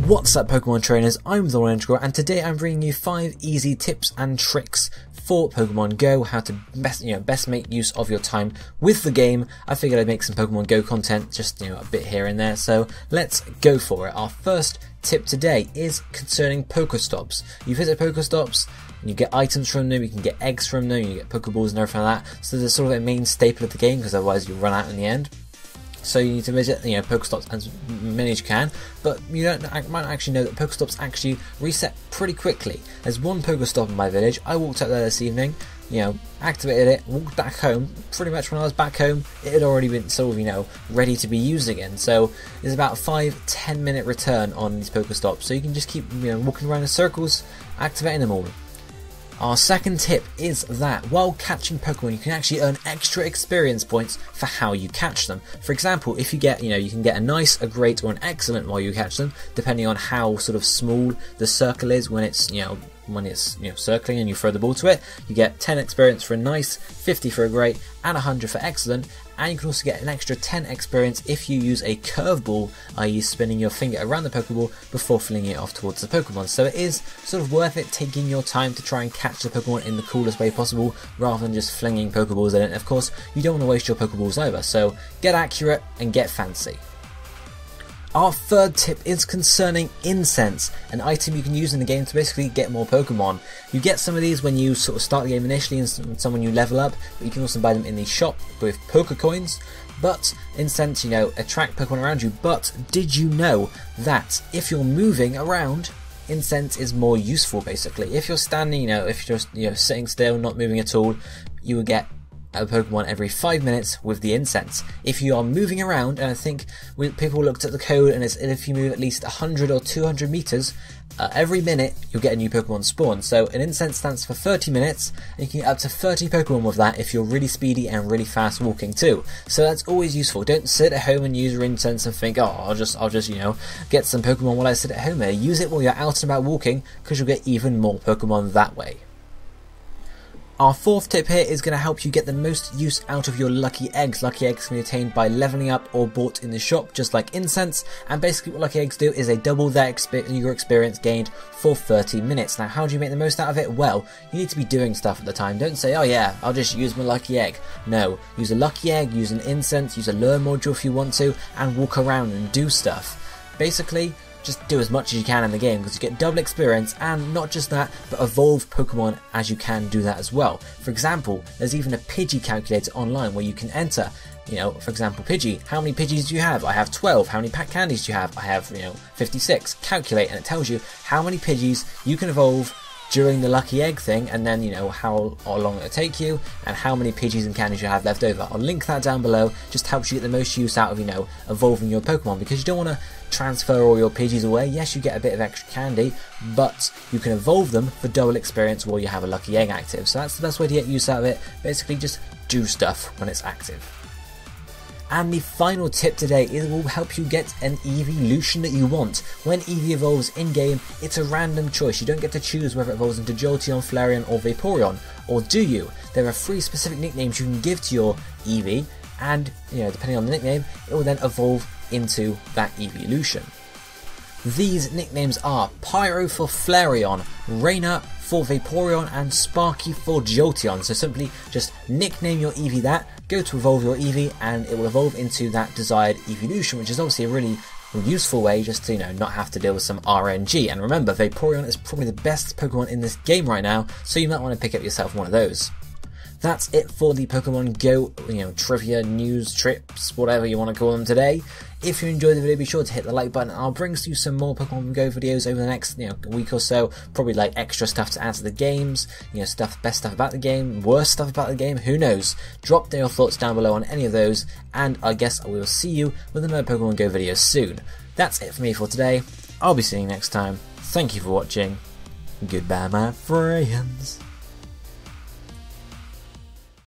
What's up Pokemon trainers, I'm TheOneIntegral and today I'm bringing you 5 easy tips and tricks for Pokemon Go, how to best make use of your time with the game. I figured I'd make some Pokemon Go content, just a bit here and there, so let's go for it. Our first tip today is concerning Pokestops. You visit Pokestops, and you get items from them, you can get eggs from them, you get Pokeballs and everything like that, so there's sort of a main staple of the game because otherwise you'll run out in the end. So you need to visit, Pokestops as many as you can, but you might not actually know that Pokestops actually reset pretty quickly. There's one Pokestop in my village. I walked up there this evening, activated it, walked back home. Pretty much when I was back home, it had already been sort of, ready to be used again. So there's about a 5-10 minute return on these Pokestops. So you can just keep, walking around in circles, activating them all. Our second tip is that while catching Pokemon, you can actually earn extra experience points for how you catch them. For example, if you get, you can get a nice, a great, or an excellent while you catch them, depending on how sort of small the circle is when it's, circling and you throw the ball to it. You get 10 experience for a nice, 50 for a great, and 100 for excellent. And you can also get an extra 10 experience if you use a curveball, i.e. spinning your finger around the Pokeball before flinging it off towards the Pokemon. So it is sort of worth it taking your time to try and catch the Pokemon in the coolest way possible, rather than just flinging Pokeballs at it. And of course, you don't want to waste your Pokeballs either, so get accurate and get fancy. Our third tip is concerning incense, an item you can use in the game to basically get more Pokemon. You get some of these when you sort of start the game initially and some when you level up, but you can also buy them in the shop with Pokecoins. But incense, attract Pokemon around you, but did you know that if you're moving around, incense is more useful basically? If you're standing, if you're just, sitting still, not moving at all, you will get a Pokemon every 5 minutes with the incense. If you are moving around, and I think people looked at the code, and it's if you move at least 100 or 200 meters, every minute you'll get a new Pokemon spawn. So an incense stands for 30 minutes, and you can get up to 30 Pokemon with that if you're really speedy and really fast walking too. So that's always useful. Don't sit at home and use your incense and think, oh, I'll just get some Pokemon while I sit at home here. Use it while you're out and about walking, because you'll get even more Pokemon that way. Our fourth tip here is going to help you get the most use out of your lucky eggs. Lucky eggs can be attained by leveling up or bought in the shop, just like incense, and basically what lucky eggs do is they double your experience gained for 30 minutes. Now, how do you make the most out of it? Well, you need to be doing stuff at the time. Don't say, oh yeah, I'll just use my lucky egg. No, use a lucky egg, use an incense, use a lure module if you want to, and walk around and do stuff. Basically, just do as much as you can in the game, because you get double experience, and not just that, but evolve Pokemon as you can do that as well. For example, there's even a Pidgey calculator online where you can enter, for example, Pidgey, how many Pidgeys do you have? I have 12. How many pack candies do you have? I have, 56. Calculate, and it tells you how many Pidgeys you can evolve during the lucky egg thing, and then how long it'll take you, and how many Pidgeys and candies you have left over. I'll link that down below. Just helps you get the most use out of evolving your Pokemon, because you don't want to transfer all your Pidgeys away. Yes, you get a bit of extra candy, but you can evolve them for double experience while you have a lucky egg active. So that's the best way to get use out of it. Basically, just do stuff when it's active. And the final tip today will help you get an evolution that you want. When Eevee evolves in-game, it's a random choice. You don't get to choose whether it evolves into Jolteon, Flareon or Vaporeon. Or do you? There are 3 specific nicknames you can give to your Eevee, and depending on the nickname, it will then evolve into that evolution. These nicknames are Pyro for Flareon, Raina for Vaporeon, and Sparky for Jolteon. So simply just nickname your Eevee that, go to evolve your Eevee, and it will evolve into that desired evolution, which is obviously a really useful way just to not have to deal with some RNG. And remember, Vaporeon is probably the best Pokemon in this game right now, so you might want to pick up yourself one of those. That's it for the Pokemon Go, trivia, news, trips, whatever you want to call them today. If you enjoyed the video, be sure to hit the like button. I'll bring you some more Pokemon Go videos over the next, week or so. Probably like extra stuff to add to the games, best stuff about the game, worst stuff about the game, who knows. Drop your thoughts down below on any of those, and I guess I will see you with another Pokemon Go video soon. That's it for me for today. I'll be seeing you next time. Thank you for watching. Goodbye, my friends.